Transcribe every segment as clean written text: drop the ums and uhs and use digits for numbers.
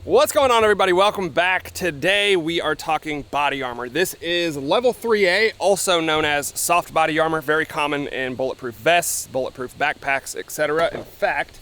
What's going on, everybody? Welcome back. Today we are talking body armor. This is level 3A, also known as soft body armor, very common in bulletproof vests, bulletproof backpacks, etc. In fact,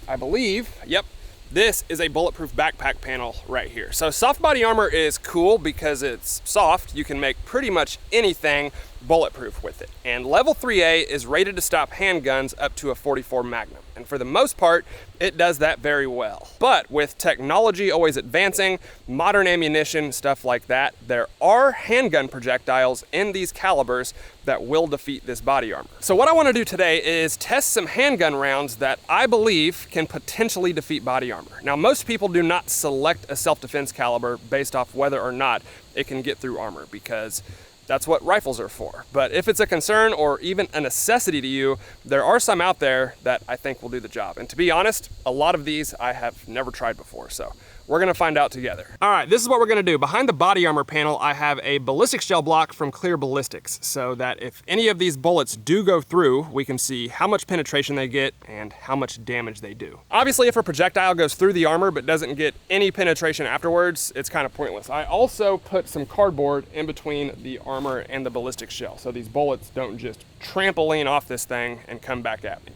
I believe, yep, this is a bulletproof backpack panel right here. So soft body armor is cool because it's soft. You can make pretty much anything bulletproof with it. And level 3A is rated to stop handguns up to a 44 Magnum. And for the most part, it does that very well. But with technology always advancing, modern ammunition, stuff like that, there are handgun projectiles in these calibers that will defeat this body armor. So what I want to do today is test some handgun rounds that I believe can potentially defeat body armor. Now, most people do not select a self-defense caliber based off whether or not it can get through armor, because that's what rifles are for. But if it's a concern or even a necessity to you, there are some out there that I think will do the job. And to be honest, a lot of these I have never tried before, so we're gonna find out together. All right, this is what we're gonna do. Behind the body armor panel, I have a ballistic shell block from Clear Ballistics, so that if any of these bullets do go through, we can see how much penetration they get and how much damage they do. Obviously, if a projectile goes through the armor but doesn't get any penetration afterwards, it's kind of pointless. I also put some cardboard in between the armor and the ballistic shell, so these bullets don't just trampoline off this thing and come back at me.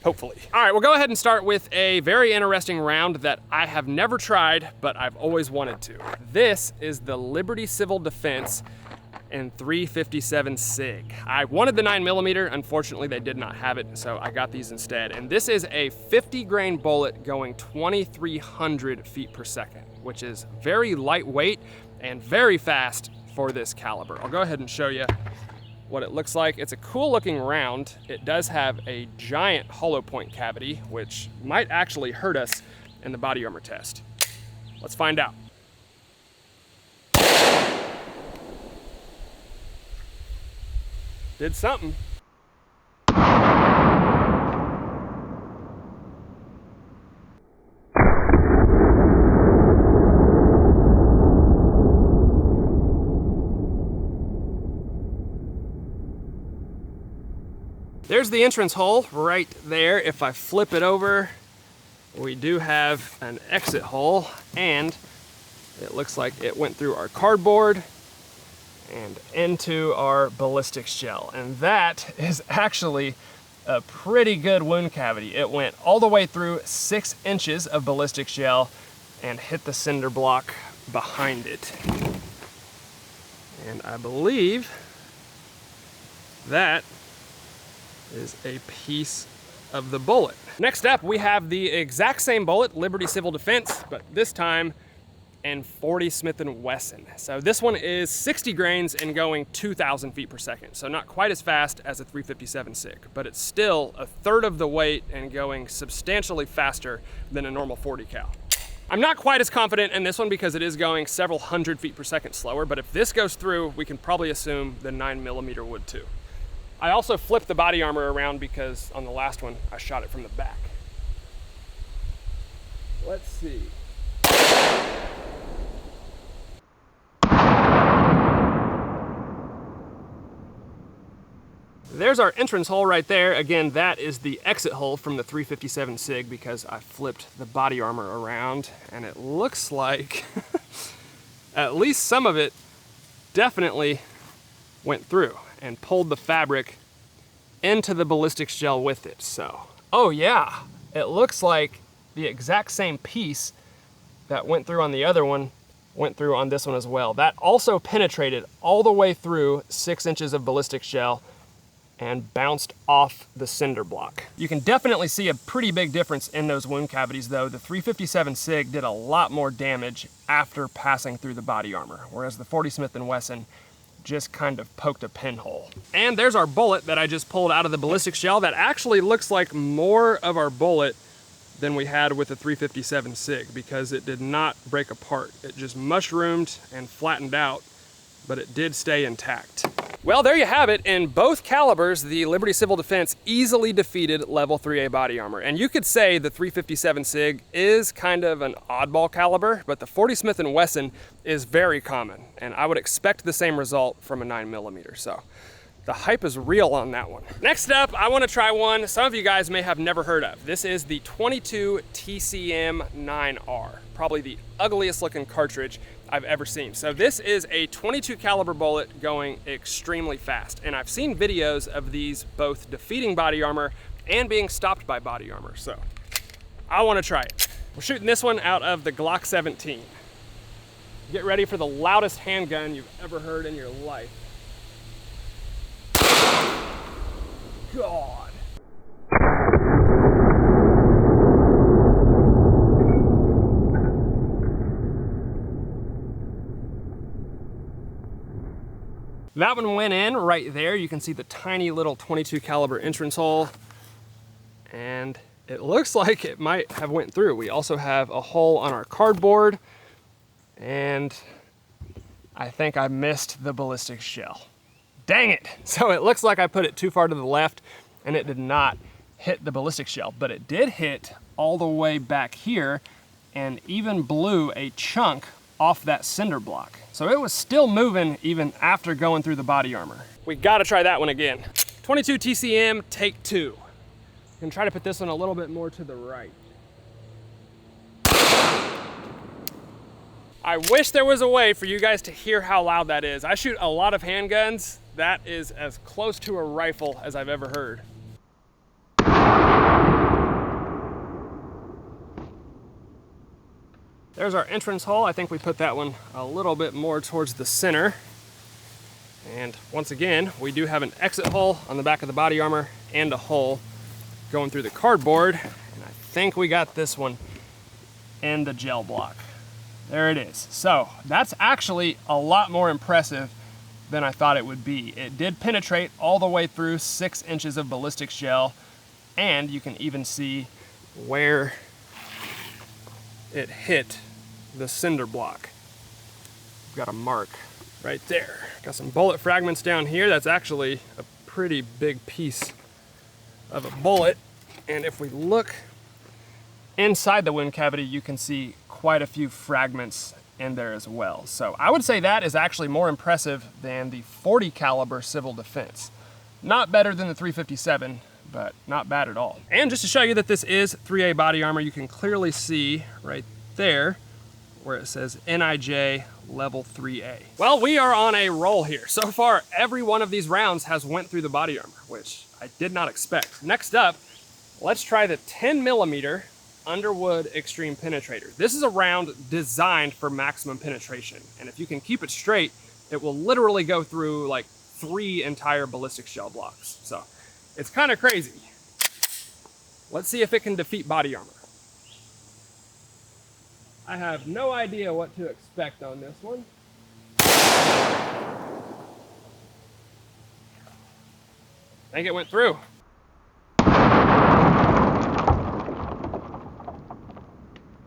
Hopefully. All right, we'll go ahead and start with a very interesting round that I have never tried, but I've always wanted to. This is the Liberty Civil Defense in 357 SIG. I wanted the 9mm, unfortunately they did not have it, so I got these instead. And this is a 50 grain bullet going 2,300 feet per second, which is very lightweight and very fast for this caliber. I'll go ahead and show you what it looks like. It's a cool looking round. It does have a giant hollow point cavity, which might actually hurt us in the body armor test. Let's find out. Did something. There's the entrance hole right there. If I flip it over, we do have an exit hole, and it looks like it went through our cardboard and into our ballistic shell. And that is actually a pretty good wound cavity. It went all the way through 6 inches of ballistic shell and hit the cinder block behind it. And I believe that is a piece of the bullet. Next up, we have the exact same bullet, Liberty Civil Defense, but this time in 40 Smith & Wesson. So this one is 60 grains and going 2,000 feet per second. So not quite as fast as a 357 SIG, but it's still a third of the weight and going substantially faster than a normal 40 cal. I'm not quite as confident in this one because it is going several hundred feet per second slower, but if this goes through, we can probably assume the 9mm would too. I also flipped the body armor around because on the last one, I shot it from the back. Let's see. There's our entrance hole right there. Again, that is the exit hole from the 357 SIG because I flipped the body armor around, and it looks like at least some of it definitely went through and pulled the fabric into the ballistic shell with it. So, oh yeah, it looks like the exact same piece that went through on the other one went through on this one as well. That also penetrated all the way through 6 inches of ballistic shell and bounced off the cinder block. You can definitely see a pretty big difference in those wound cavities though. The 357 SIG did a lot more damage after passing through the body armor, whereas the 40 Smith & Wesson just kind of poked a pinhole. And there's our bullet that I just pulled out of the ballistic shell. That actually looks like more of our bullet than we had with the 357 SIG because it did not break apart. It just mushroomed and flattened out, but it did stay intact. Well, there you have it. In both calibers, the Liberty Civil Defense easily defeated level 3A body armor. And you could say the 357 SIG is kind of an oddball caliber, but the 40 Smith & Wesson is very common. And I would expect the same result from a 9mm. So The hype is real on that one. Next up, I want to try one some of you guys may have never heard of. This is the 22 TCM9R, probably the ugliest looking cartridge I've ever seen. So this is a 22 caliber bullet going extremely fast. And I've seen videos of these both defeating body armor and being stopped by body armor. So I want to try it. We're shooting this one out of the Glock 17. Get ready for the loudest handgun you've ever heard in your life. God. That one went in right there. You can see the tiny little 22 caliber entrance hole, and it looks like it might have went through. We also have a hole on our cardboard, and I think I missed the ballistic shell. Dang it. So it looks like I put it too far to the left and it did not hit the ballistic shell, but it did hit all the way back here and even blew a chunk off that cinder block. So it was still moving even after going through the body armor. We gotta try that one again. 22 TCM, take 2. I'm gonna try to put this one a little bit more to the right. I wish there was a way for you guys to hear how loud that is. I shoot a lot of handguns. That is as close to a rifle as I've ever heard. There's our entrance hole. I think we put that one a little bit more towards the center. And once again, we do have an exit hole on the back of the body armor and a hole going through the cardboard. And I think we got this one in the gel block. There it is. So that's actually a lot more impressive than I thought it would be. It did penetrate all the way through 6 inches of ballistic shell, and you can even see where it hit the cinder block. We've got a mark right there. Got some bullet fragments down here. That's actually a pretty big piece of a bullet. And if we look inside the wound cavity, you can see quite a few fragments in there as well. So I would say that is actually more impressive than the 40 caliber civil defense. Not better than the 357, but not bad at all. And just to show you that this is 3A body armor, you can clearly see right there where it says NIJ level 3A. Well, we are on a roll here. So far, every one of these rounds has went through the body armor, which I did not expect. Next up, let's try the 10mm Underwood Extreme Penetrator. This is a round designed for maximum penetration. And if you can keep it straight, it will literally go through like 3 entire ballistic shell blocks. So it's kind of crazy. Let's see if it can defeat body armor. I have no idea what to expect on this one. I think it went through.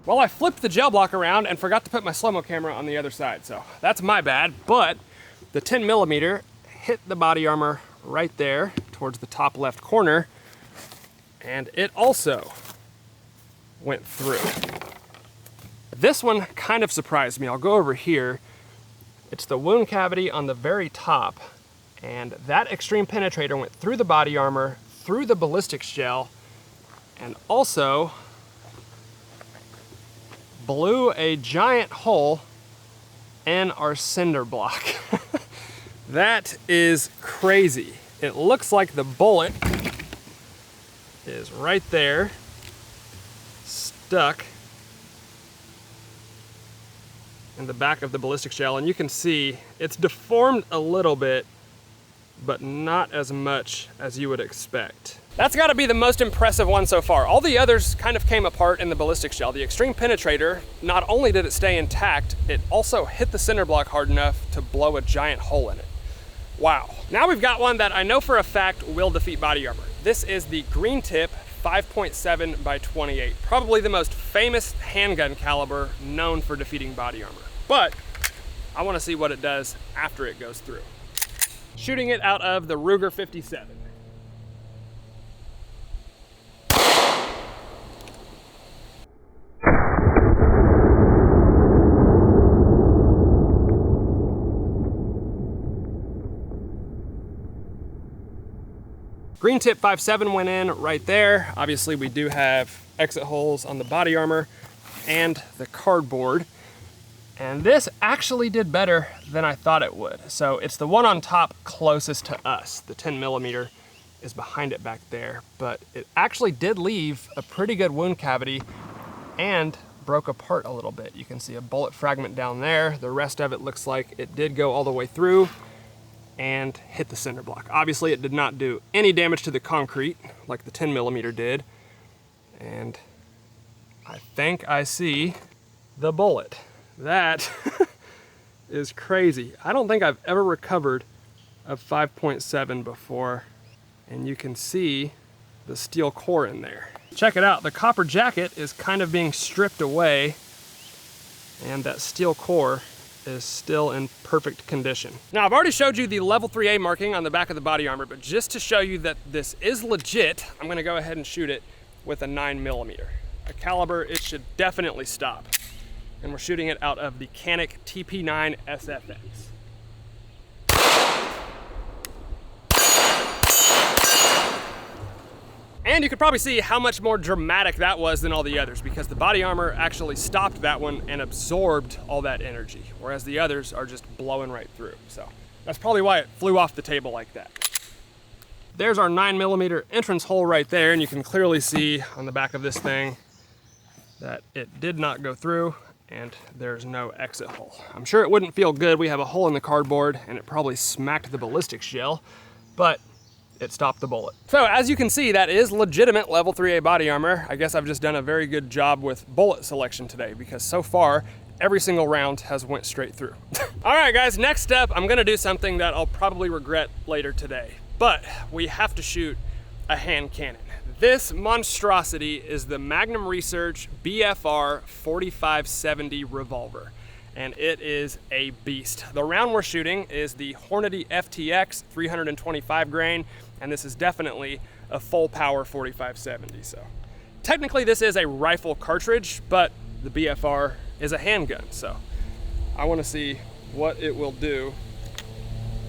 Well, I flipped the gel block around and forgot to put my slow-mo camera on the other side, so that's my bad, but the 10mm hit the body armor right there towards the top left corner, and it also went through. This one kind of surprised me. I'll go over here. It's the wound cavity on the very top, and that Extreme Penetrator went through the body armor, through the ballistic shell, and also blew a giant hole in our cinder block. That is crazy. It looks like the bullet is right there, stuck in the back of the ballistic shell, and you can see it's deformed a little bit, but not as much as you would expect. That's got to be the most impressive one so far. All the others kind of came apart in the ballistic shell. The Extreme Penetrator, not only did it stay intact, it also hit the cinder block hard enough to blow a giant hole in it. Wow. Now we've got one that I know for a fact will defeat body armor. This is the Green Tip 5.7 by 28, probably the most famous handgun caliber known for defeating body armor. But I want to see what it does after it goes through. Shooting it out of the Ruger 57. Green tip 5.7 went in right there. Obviously we do have exit holes on the body armor and the cardboard. And this actually did better than I thought it would. So it's the one on top closest to us. The 10mm is behind it back there, but it actually did leave a pretty good wound cavity and broke apart a little bit. You can see a bullet fragment down there. The rest of it looks like it did go all the way through and hit the cinder block. Obviously it did not do any damage to the concrete like the 10mm did. And I think I see the bullet. That is crazy. I don't think I've ever recovered a 5.7 before, and you can see the steel core in there. Check it out, the copper jacket is kind of being stripped away, and that steel core is still in perfect condition. Now, I've already showed you the level 3A marking on the back of the body armor, but just to show you that this is legit, I'm gonna go ahead and shoot it with a 9mm. A caliber, it should definitely stop. And we're shooting it out of the Canik TP9SFX. And you could probably see how much more dramatic that was than all the others, because the body armor actually stopped that one and absorbed all that energy, whereas the others are just blowing right through. So that's probably why it flew off the table like that. There's our 9mm entrance hole right there, and you can clearly see on the back of this thing that it did not go through, and there's no exit hole. I'm sure it wouldn't feel good. We have a hole in the cardboard and it probably smacked the ballistic shell, but it stopped the bullet. So as you can see, that is legitimate level 3A body armor. I guess I've just done a very good job with bullet selection today, because so far every single round has went straight through. All right guys, next up, I'm gonna do something that I'll probably regret later today, but we have to shoot a hand cannon. This monstrosity is the Magnum Research BFR 4570 revolver, and it is a beast. The round we're shooting is the Hornady FTX 325 grain, and this is definitely a full power 4570. So technically this is a rifle cartridge, but the BFR is a handgun. So I want to see what it will do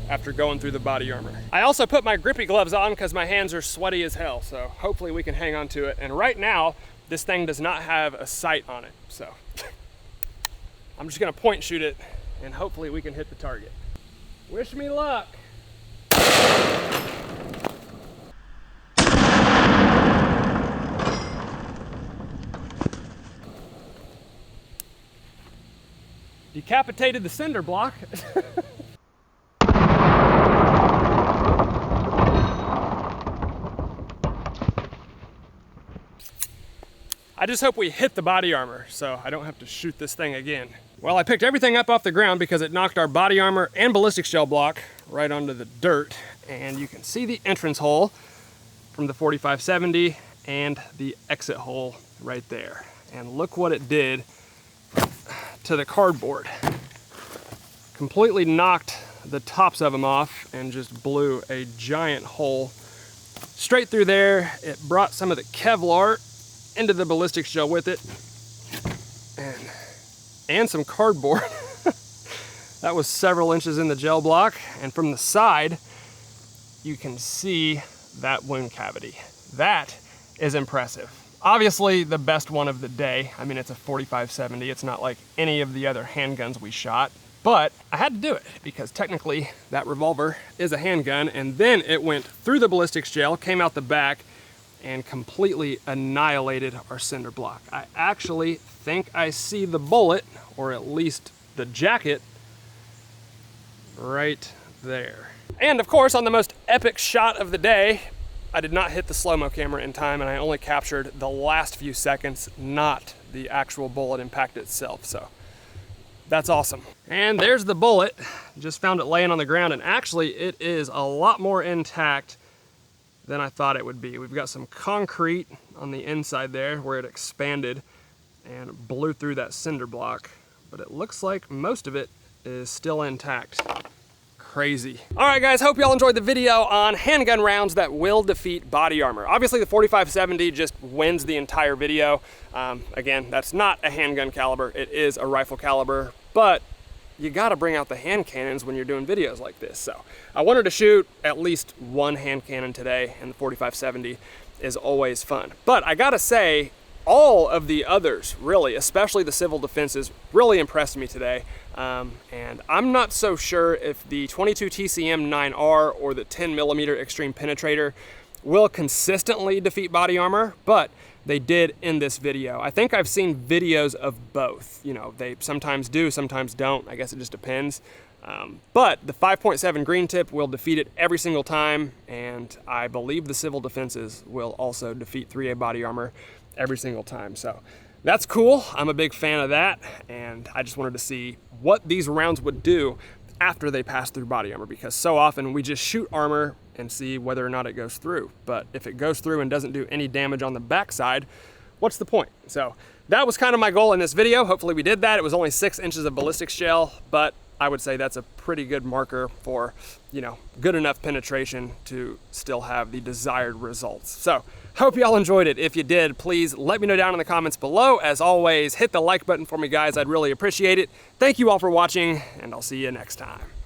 after going through the body armor. I also put my grippy gloves on because my hands are sweaty as hell, so hopefully we can hang on to it. And right now, this thing does not have a sight on it, so I'm just gonna point shoot it and hopefully we can hit the target. Wish me luck. Decapitated the cinder block. I just hope we hit the body armor so I don't have to shoot this thing again. Well, I picked everything up off the ground because it knocked our body armor and ballistic shell block right onto the dirt. And you can see the entrance hole from the 4570 and the exit hole right there. And look what it did to the cardboard. Completely knocked the tops of them off and just blew a giant hole straight through there. It brought some of the Kevlar into the ballistic shell with it, and some cardboard. That was several inches in the gel block, and from the side you can see that wound cavity. That is impressive. Obviously the best one of the day. I mean, it's a 4570. It's not like any of the other handguns we shot, but I had to do it because technically that revolver is a handgun, and then it went through the ballistic shell, came out the back, and completely annihilated our cinder block. I actually think I see the bullet, or at least the jacket, right there. And of course, on the most epic shot of the day, I did not hit the slow-mo camera in time, and I only captured the last few seconds, not the actual bullet impact itself. So that's awesome. And there's the bullet. Just found it laying on the ground, and actually it is a lot more intact than I thought it would be. We've got some concrete on the inside there where it expanded and blew through that cinder block, but it looks like most of it is still intact. Crazy. All right guys, hope y'all enjoyed the video on handgun rounds that will defeat body armor. Obviously the 4570 just wins the entire video. Again, that's not a handgun caliber, it is a rifle caliber, but you gotta bring out the hand cannons when you're doing videos like this. So I wanted to shoot at least one hand cannon today, and the 4570 is always fun. But I gotta say, all of the others, really, especially the civil defenses, really impressed me today. And I'm not so sure if the 22 TCM 9R or the 10mm Extreme Penetrator will consistently defeat body armor, but they did in this video. I think I've seen videos of both. You know, they sometimes do, sometimes don't. I guess it just depends. But the 5.7 green tip will defeat it every single time, and I believe the civil defenses will also defeat 3A body armor every single time. So that's cool. I'm a big fan of that, and I just wanted to see what these rounds would do after they pass through body armor, because so often we just shoot armor and see whether or not it goes through. But if it goes through and doesn't do any damage on the backside, what's the point? So that was kind of my goal in this video. Hopefully we did that. It was only 6 inches of ballistic shell, but I would say that's a pretty good marker for, you know, good enough penetration to still have the desired results. So hope y'all enjoyed it. If you did, please let me know down in the comments below. As always, hit the like button for me, guys. I'd really appreciate it. Thank you all for watching, and I'll see you next time.